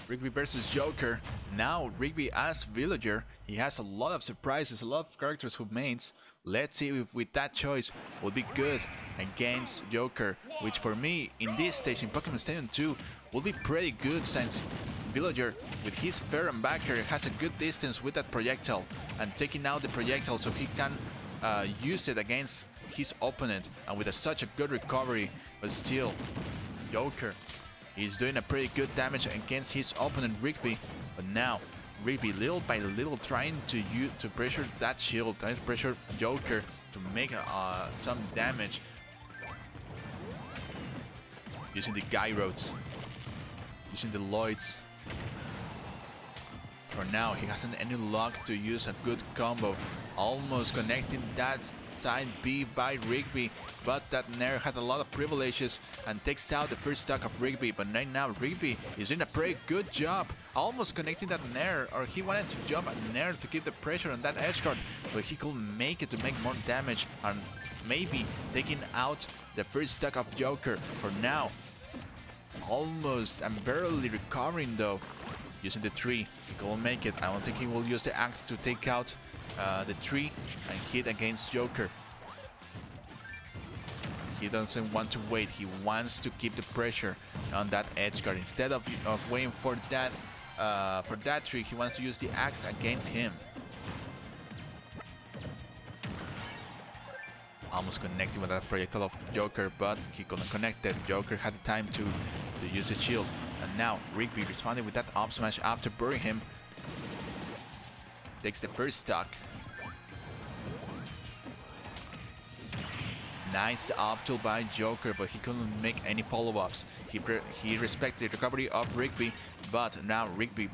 Rigby versus Joker. Now Rigby as villager, he has a lot of surprises, a lot of characters who mains. Let's see if with that choice will be good against Joker, which for me in this stage in Pokemon Stadium 2 will be pretty good since villager with his fair and backer has a good distance with that projectile and taking out the projectile so he can use it against his opponent and with such a good recovery. But still, Joker is doing a pretty good damage against his opponent Rigby. But now Rigby little by little trying to pressure that shield, trying to pressure Joker to make some damage using the gyrodes, using the Lloyds. For now he hasn't any luck to use a good combo, almost connecting that side B by Rigby, but that Nair had a lot of privileges and takes out the first stock of Rigby. But right now Rigby is doing a pretty good job, almost connecting that Nair, or he wanted to jump at Nair to keep the pressure on that edge guard, but he couldn't make it to make more damage and maybe taking out the first stock of Joker. For now, almost and barely recovering though, using the tree. He couldn't make it. I don't think he will use the axe to take out the tree and hit against Joker. He doesn't want to wait. He wants to keep the pressure on that edge guard. Instead of waiting for that tree, he wants to use the axe against him. Almost connecting with that projectile of Joker, but he couldn't connect it. Joker had the time to use a shield. And now Rigby responded with that up smash after burying him. Takes the first stock. Nice up tilt by Joker, but he couldn't make any follow-ups. He respected the recovery of Rigby, but now Rigby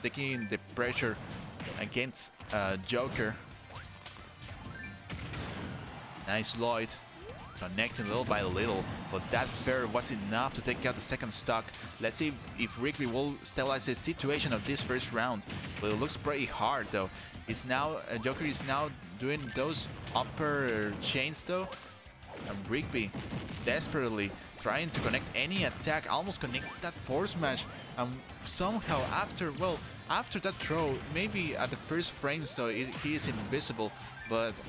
taking the pressure against Joker. Nice Lloyd, connecting little by little, but that fair was enough to take out the second stock. Let's see if Rigby will stabilize the situation of this first round. But it looks pretty hard though. It's now Joker is now doing those upper chains though, and Rigby desperately trying to connect any attack, almost connected that force smash, and somehow after that throw, maybe at the first frames though, he is invisible, but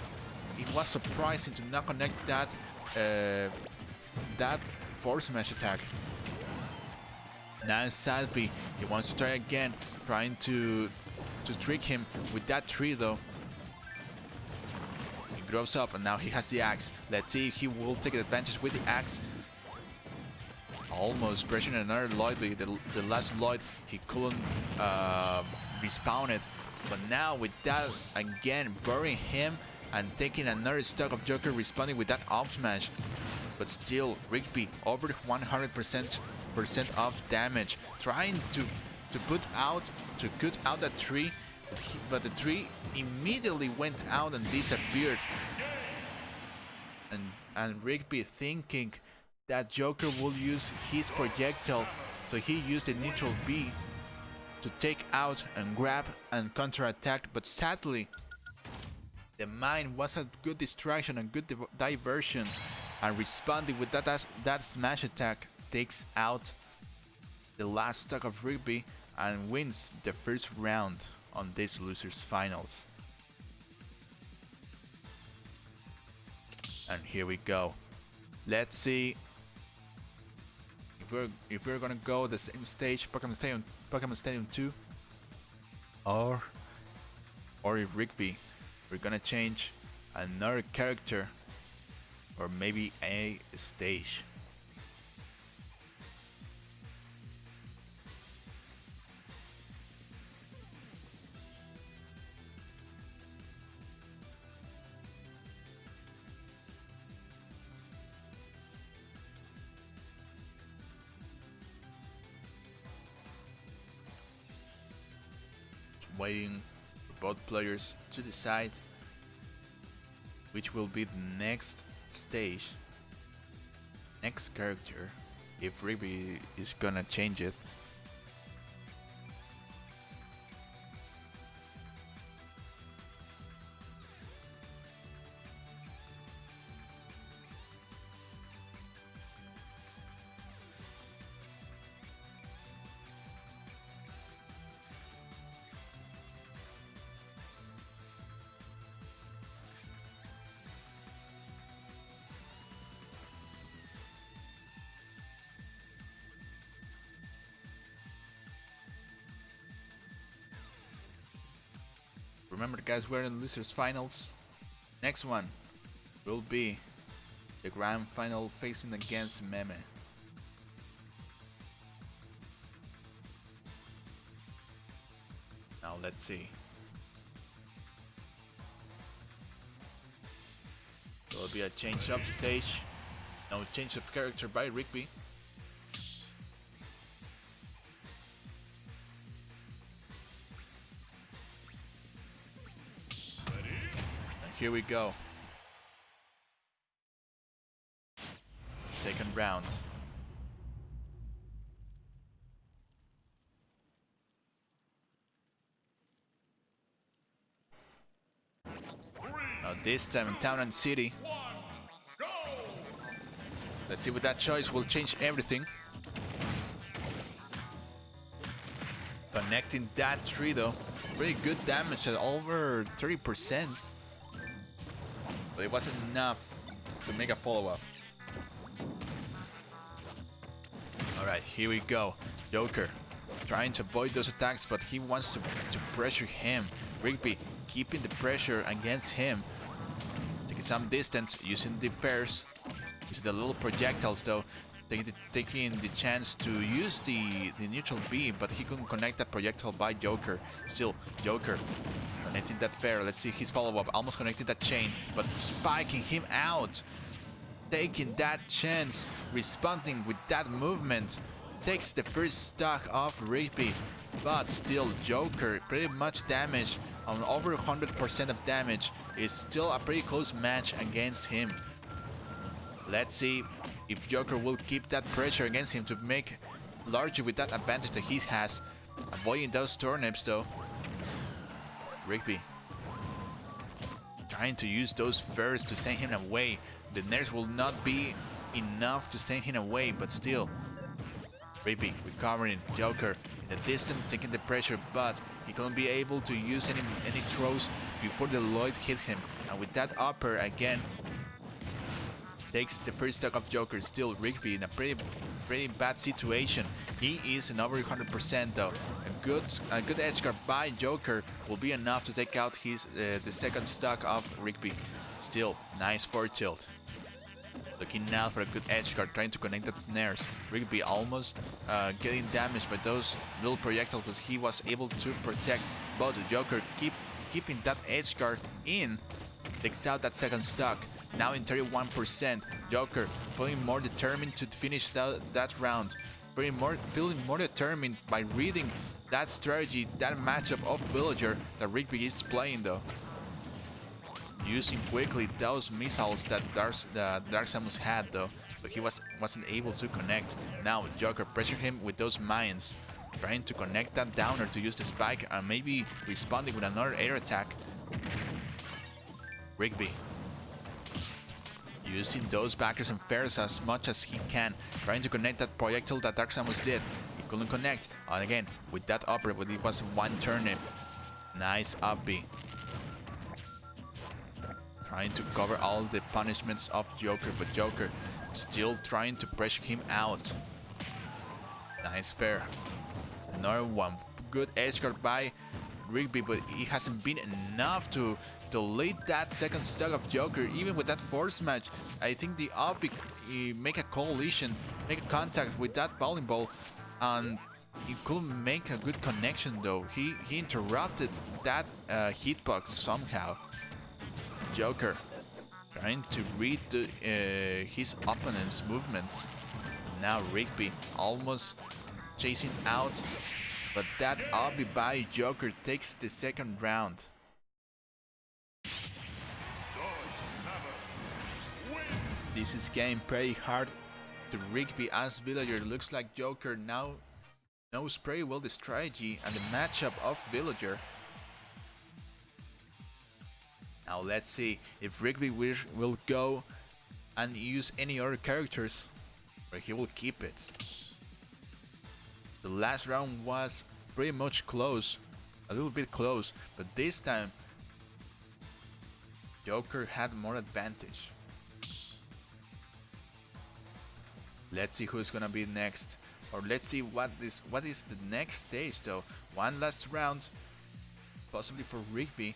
it was surprising to not connect that force smash attack. Now Sadby, he wants to try again, trying to trick him with that tree though. He grows up and now he has the axe. Let's see if he will take advantage with the axe. Almost pressuring another Lloyd, but the last Lloyd he couldn't respawn it. But now with that again burying him and taking another stock of Joker, responding with that up smash. But still Rigby over 100% of damage, trying to cut out that tree, but the tree immediately went out and disappeared. And Rigby thinking that Joker will use his projectile, so he used the neutral B to take out and grab and counter-attack, but sadly the mine was a good distraction and good diversion, and responding with that smash attack takes out the last stock of Rigby and wins the first round on this losers finals. And here we go. Let's see if we're gonna go the same stage, Pokemon Stadium 2, or if Rigby, we're gonna change another character or maybe a stage. Waiting for both players to decide which will be the next stage, next character, if Rigby is gonna change it. Remember guys, we're in losers finals. Next one will be the grand final facing against Meme. Now let's see. There will be a change of stage. No change of character by RIGBY. And here we go. Second round. Now this time in Town and City. Let's see, with that choice will change everything. Connecting that tree though. Pretty good damage at over 30%. But it wasn't enough to make a follow-up. Alright, here we go. Joker trying to avoid those attacks, but he wants to pressure him. RIGBY keeping the pressure against him. Taking some distance, using the fairs. Using the little projectiles though. Taking the chance to use the neutral B, but he couldn't connect that projectile by Joker. Still, Joker connecting that fair. Let's see his follow-up. Almost connected that chain, but spiking him out. Taking that chance, responding with that movement. Takes the first stock off RIGBY, but still Joker pretty much damaged on over 100% of damage. It's still a pretty close match against him. Let's see if Joker will keep that pressure against him to make larger with that advantage that he has. Avoiding those turnips though. RIGBY trying to use those fairs to send him away. The Ness will not be enough to send him away, but still. RIGBY recovering, Joker in the distance taking the pressure, but he couldn't be able to use any throws before the Lloyd hits him. And with that upper again, takes the first stock of Joker. Still RIGBY in a pretty bad situation. He is in over 100% though. A good edge guard by Joker will be enough to take out his the second stock of RIGBY. Still nice forward tilt. Looking now for a good edge guard, trying to connect that snares. RIGBY almost getting damaged by those little projectiles, but he was able to protect. But Joker keeping that edge guard in. Takes out that second stock. Now in 31%. Joker feeling more determined to finish that round. Feeling more determined by reading that strategy, that matchup of Villager that RIGBY is playing though. Using quickly those missiles that Dark Samus had though, but he wasn't able to connect. Now Joker pressured him with those mines, trying to connect that downer to use the spike and maybe responding with another air attack. RIGBY using those backers and fairs as much as he can, trying to connect that projectile that Dark Samus did. He couldn't connect, and again with that upper, but it was one turnip. Nice up B. Trying to cover all the punishments of Joker, but Joker still trying to pressure him out. Nice fair. Another one. Good edge guard by RIGBY, but it hasn't been enough to lead that second stock of Joker. Even with that force match, I think the up make a coalition, make a contact with that bowling ball, and he couldn't make a good connection though. He interrupted that hitbox somehow. Joker trying to read his opponent's movements. Now RIGBY almost chasing out, but that obby by Joker takes the second round. This is getting pretty hard to RIGBY as Villager. Looks like Joker now knows pretty well the strategy and the matchup of Villager. Now let's see if RIGBY will go and use any other characters, or he will keep it. The last round was pretty much close, a little bit close, but this time Joker had more advantage. Let's see who's gonna be next, or let's see what is the next stage though. One last round. possibly for Rigby.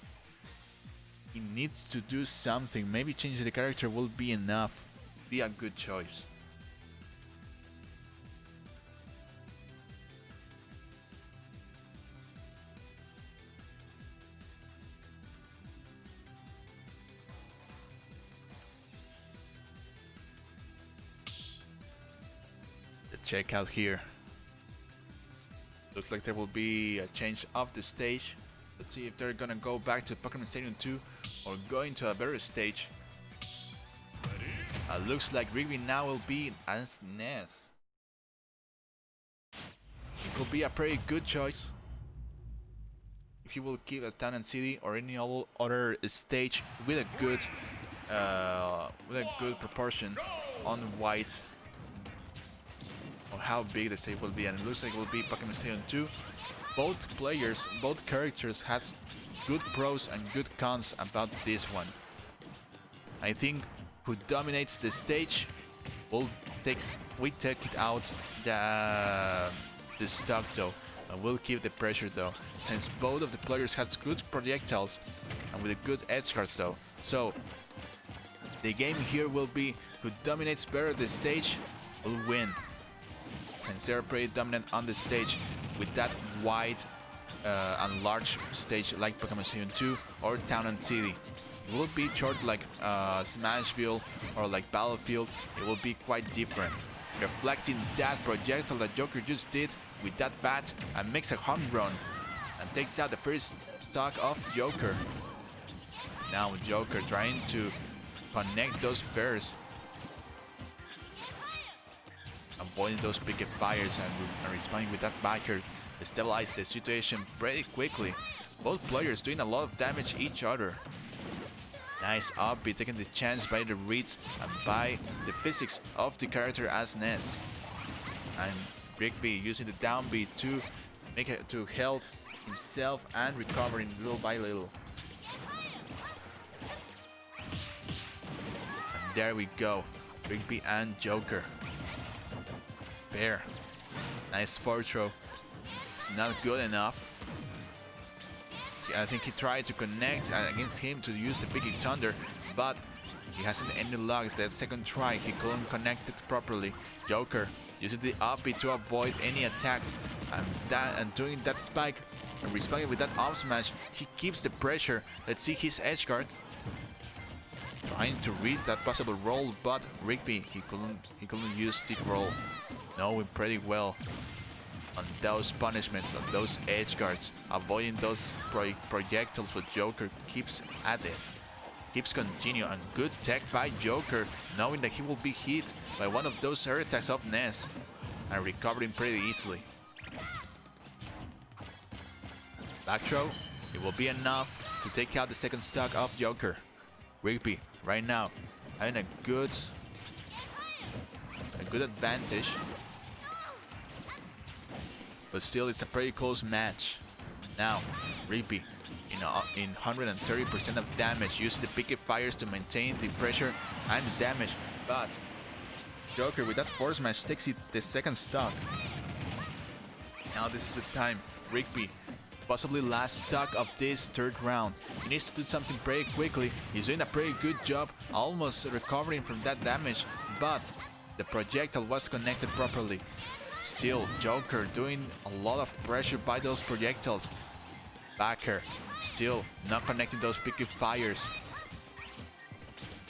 He needs to do something. Maybe changing the character will be enough. Be a good choice. The checkout here. Looks like there will be a change of the stage. Let's see if they're gonna go back to Pokemon Stadium 2 or go into a better stage. Looks like Rigby now will be as Ness. It could be a pretty good choice. If he will keep a Town and City or any other stage with a good proportion on white, or how big the stage will be, and it looks like it will be Pokemon Stadium 2. Both players, both characters has good pros and good cons about this one. I think who dominates the stage we take it out the stock though, and we'll keep the pressure though, since both of the players has good projectiles and with a good edge guards though. So the game here will be who dominates better the stage will win, since they're pretty dominant on the stage with that wide and large stage like Pokemon Stadium 2 or Town and City. It will be short like Smashville or like Battlefield. It will be quite different, reflecting that projectile that Joker just did with that bat and makes a home run and takes out the first stock of Joker. Now Joker trying to connect those fairs, avoiding those picket fires and responding with that backer to stabilize the situation pretty quickly. Both players doing a lot of damage each other. Nice up B, taking the chance by the reads and by the physics of the character as Ness. And Rigby using the down B to make it to help himself and recovering little by little. And there we go, Rigby and Joker. Fair. Nice forward throw. It's not good enough. I think he tried to connect against him to use the Big Thunder, but he hasn't any luck. That second try, he couldn't connect it properly. Joker using the up B to avoid any attacks, and doing that spike and responding with that up smash. He keeps the pressure. Let's see his edge guard. Trying to read that possible roll, but Rigby he couldn't use stick roll. Knowing pretty well on those punishments, on those edge guards, avoiding those projectiles, but Joker keeps at it. Keeps continue, and good tech by Joker, knowing that he will be hit by one of those air attacks of Ness, and recovering pretty easily. Back throw, it will be enough to take out the second stock of Joker. Rigby, right now, having a good advantage. But still, it's a pretty close match. Now, Rigby in 130% of damage, using the picket fires to maintain the pressure and the damage. But Joker with that force smash takes it the second stock. Now this is the time. Rigby, possibly last stock of this third round. He needs to do something pretty quickly. He's doing a pretty good job, almost recovering from that damage, but the projectile was connected properly. Still, Joker doing a lot of pressure by those projectiles. Backer, still not connecting those picket fires.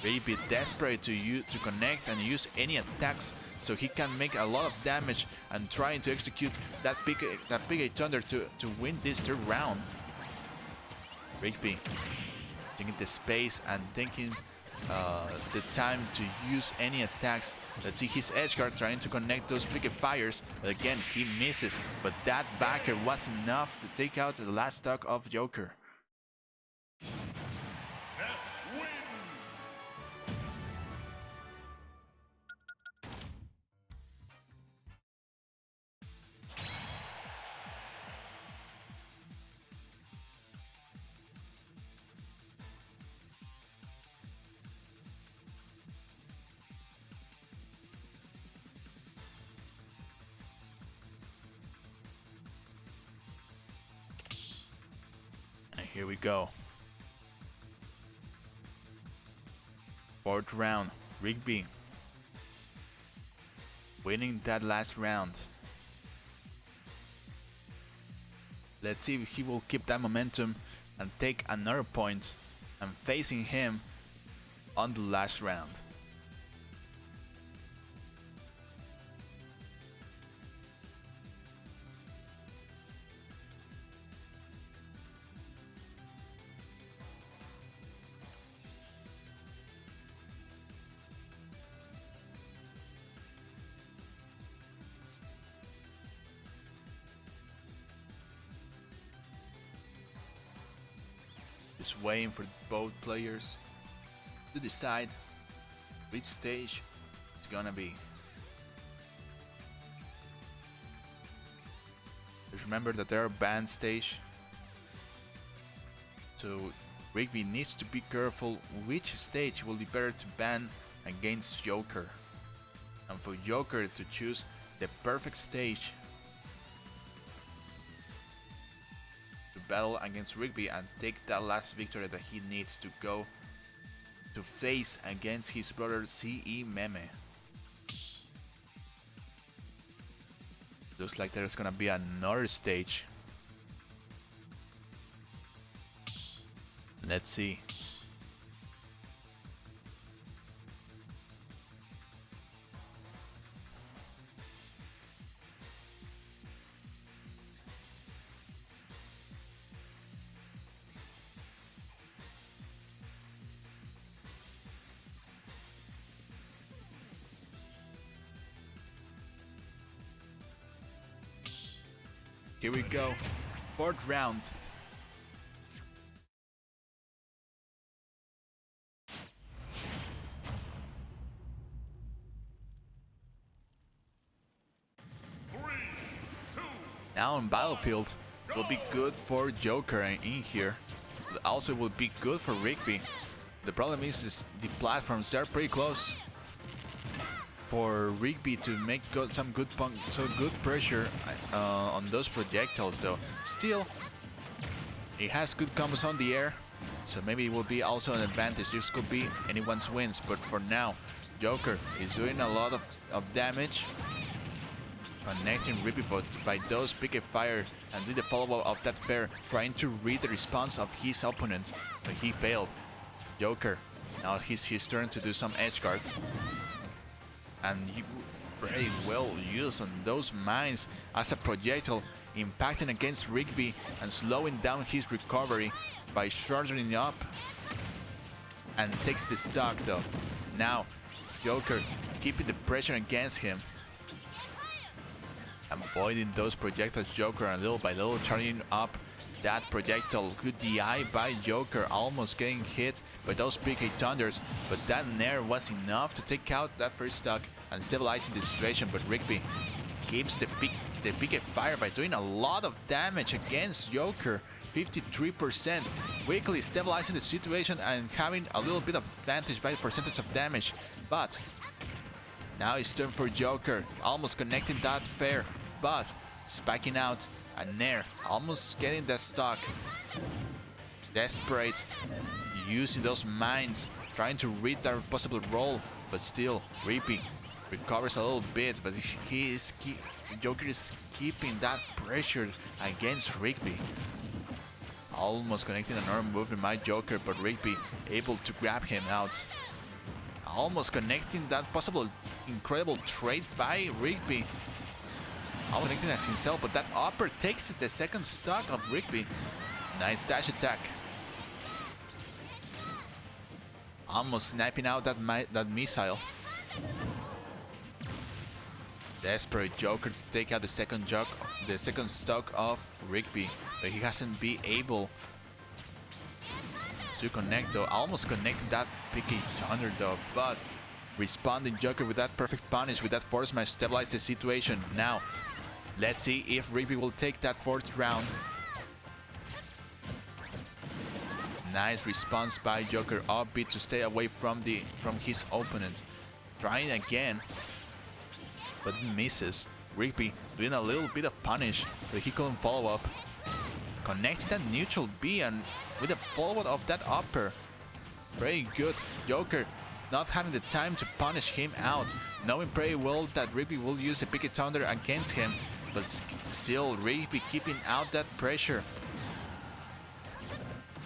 Rigby desperate to connect and use any attacks so he can make a lot of damage and trying to execute that big thunder to win this third round. Rigby taking the space and taking the time to use any attacks. Let's see his edge guard trying to connect those picket fires, but again he misses. But that backer was enough to take out the last stock of Joker. Here we go. Fourth round, RIGBY winning that last round. Let's see if he will keep that momentum and take another point. I'm facing him on the last round. Just waiting for both players to decide which stage it's gonna be. Just remember that there are banned stage, so RIGBY needs to be careful which stage will be better to ban against Joker, and for Joker to choose the perfect stage to battle against RIGBY and take that last victory that he needs to go to face against his brother CE Meme. Looks like there's gonna be another stage. Let's see. Here we go, fourth round. Now on battlefield will be good for Joker in here. But also will be good for RIGBY. The problem is the platforms, they're pretty close for RIGBY to make some good pressure on those projectiles though. Still, he has good combos on the air, so maybe it will be also an advantage. This could be anyone's wins, but for now, Joker is doing a lot of damage, connecting RIGBY but by those pick a fire and do the follow-up of that fair, trying to read the response of his opponent, but he failed. Joker, now it's his turn to do some edge guard. And he very well used on those mines as a projectile, impacting against RIGBY and slowing down his recovery by shortening up, and takes the stock though. Now Joker keeping the pressure against him, avoiding those projectiles. Joker and little by little charging up that projectile. Good DI by Joker, almost getting hit by those PK Thunders, but that Nair was enough to take out that first stock and stabilizing the situation. But RIGBY keeps the PK fire by doing a lot of damage against Joker, 53%, quickly stabilizing the situation and having a little bit of advantage by the percentage of damage. But now it's turn for Joker, almost connecting that fair, but spiking out a Nair, almost getting that stock. Desperate, using those mines, trying to read that possible roll, but still RIGBY recovers a little bit, but Joker is keeping that pressure against RIGBY. Almost connecting another move in my Joker, but RIGBY able to grab him out. Almost connecting that possible incredible trade by RIGBY. Almost connecting as himself, but that upper takes the second stock of RIGBY. Nice dash attack. Almost sniping out that missile. Desperate Joker to take out the second stock of RIGBY, but he hasn't been able to connect though. Almost connected that PK Thunder though, but responding Joker with that perfect punish, with that force smash, stabilize the situation. Now let's see if RIGBY will take that fourth round. Nice response by Joker, upbeat to stay away from his opponent. Trying again, but misses. RIGBY doing a little bit of punish, but he couldn't follow up. connecting that neutral B and with a follow-up of that upper. Very good. Joker not having the time to punish him out, knowing pretty well that RIGBY will use a Picky Thunder against him, but still RIGBY keeping out that pressure.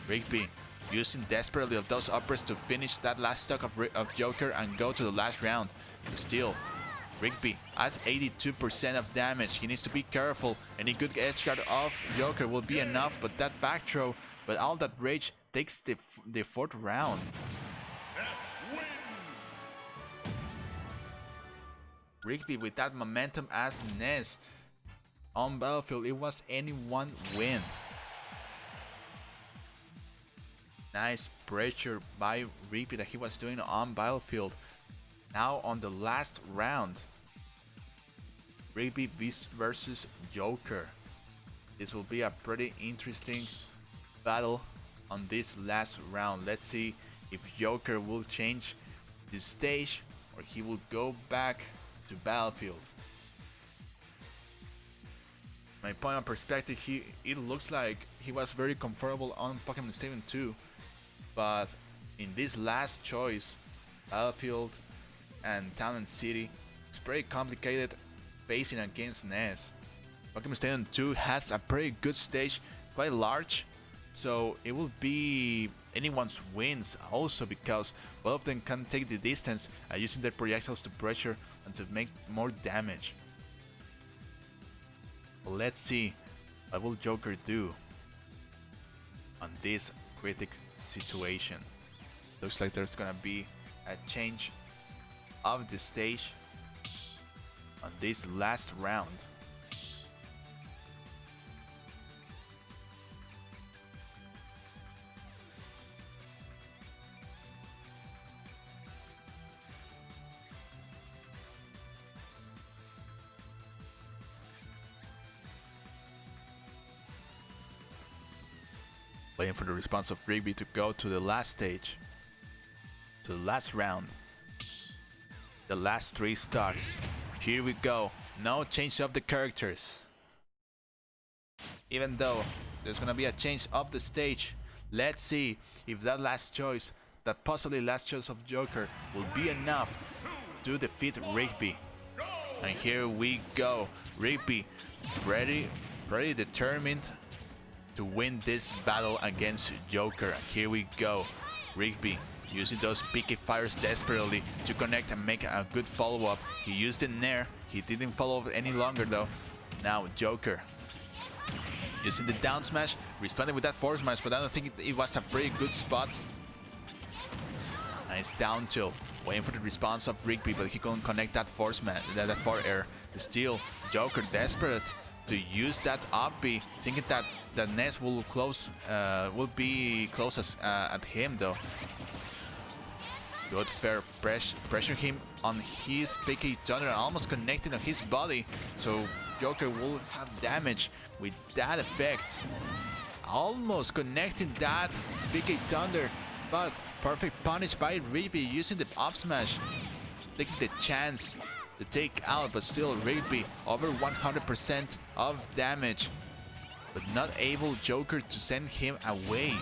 RIGBY using desperately of those uppers to finish that last stock of Joker and go to the last round. But still, RIGBY at 82% of damage. He needs to be careful. Any good edgeguard of Joker will be enough, but that back throw, but all that rage takes the 4th round. RIGBY with that momentum as Ness. On battlefield, it was any one win. Nice pressure by RIGBY that he was doing on battlefield. Now on the last round, RIGBY versus Joker. This will be a pretty interesting battle on this last round. Let's see if Joker will change the stage or he will go back to battlefield. My point of perspective, it looks like he was very comfortable on Pokemon Stadium 2, but in this last choice, battlefield and Town and City, it's pretty complicated facing against Ness. Pokemon Stadium 2 has a pretty good stage, quite large, so it will be anyone's wins also because both of them can take the distance using their projectiles to pressure and to make more damage. Let's see what will Joker do on this critic situation. Looks like there's gonna be a change of the stage on this last round. Waiting for the response of RIGBY to go to the last stage, to the last round, the last 3 stocks. Here we go. No change of the characters. Even though there's gonna be a change of the stage, let's see if that last choice, that possibly last choice of Joker, will be enough to defeat RIGBY. And here we go. RIGBY pretty determined to win this battle against Joker. And here we go. RIGBY using those picky fires desperately to connect and make a good follow-up. He used the Nair. He didn't follow up any longer though. Now Joker using the down smash, responding with that forward smash, but I don't think it was a pretty good spot. And it's down tilt, waiting for the response of RIGBY, but he couldn't connect that forward smash, that forward air. Still, Joker desperate to use that up B, thinking that the Ness will be close at him though. Good fair pressure him on his Picky Thunder, almost connecting on his body, so Joker will have damage with that effect. Almost connecting that Picky Thunder, but perfect punish by RIGBY using the up smash, taking the chance to take out, but still RIGBY over 100% of damage, but not able Joker to send him away.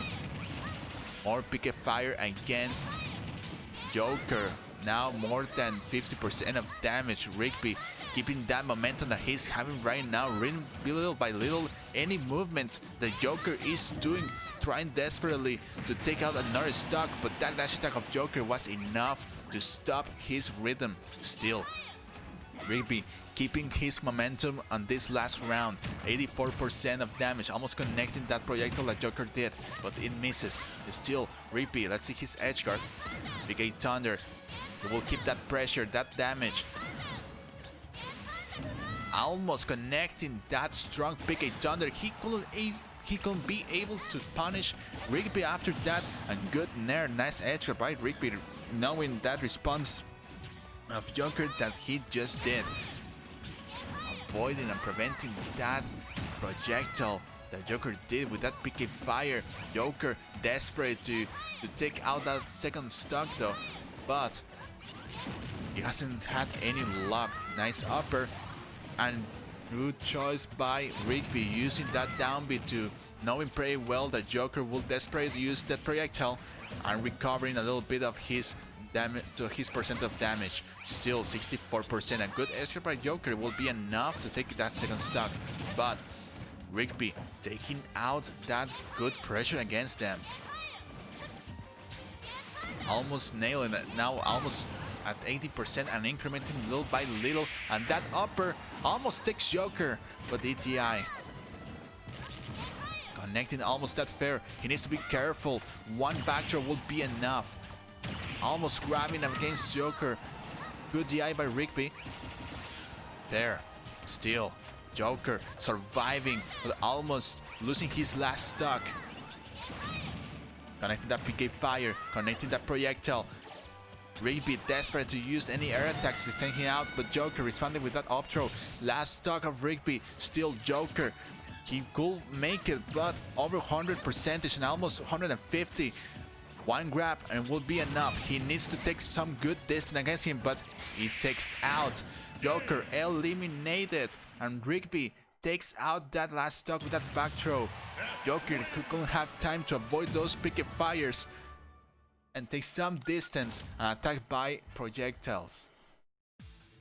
More Picky Fire against Joker, now more than 50% of damage. RIGBY keeping that momentum that he's having right now, little by little, any movements that Joker is doing, trying desperately to take out another stock, but that dash attack of Joker was enough to stop his rhythm. Still, RIGBY keeping his momentum on this last round, 84% of damage, almost connecting that projectile that Joker did, but it misses. Still, RIGBY, let's see his edge guard. Big Thunder, he will keep that pressure, that damage. Almost connecting that strong Big Thunder. He couldn't be able to punish RIGBY after that. And good Nair, nice edge guard by RIGBY, knowing that response of Joker that he just did, avoiding and preventing that projectile that Joker did with that Picky Fire. Joker desperate to take out that second stock though, but he hasn't had any luck. Nice upper, and Good choice by Rigby, using that down B to knowing pretty well that Joker will desperately use that projectile and recovering a little bit of his damage to his percent of damage. Still 64%. A good extra by Joker will be enough to take that second stock, but Rigby taking out that good pressure against them. Almost nailing it now, almost at 80% and incrementing little by little, and that upper almost takes Joker, but ETI connecting almost that fair. He needs to be careful. One back throw will be enough. Almost grabbing him against Joker. Good DI by Rigby. There, still Joker surviving, but almost losing his last stock. Connecting that PK fire, connecting that projectile. Rigby desperate to use any air attacks to take him out, but Joker responding with that up throw. Last stock of Rigby, still Joker. He could make it, but over 100% and almost 150. One grab and will be enough. He needs to take some good distance against him, but he takes out. Joker eliminated, and Rigby takes out that last stock with that back throw. Joker couldn't have time to avoid those picket fires and take some distance and attack by projectiles.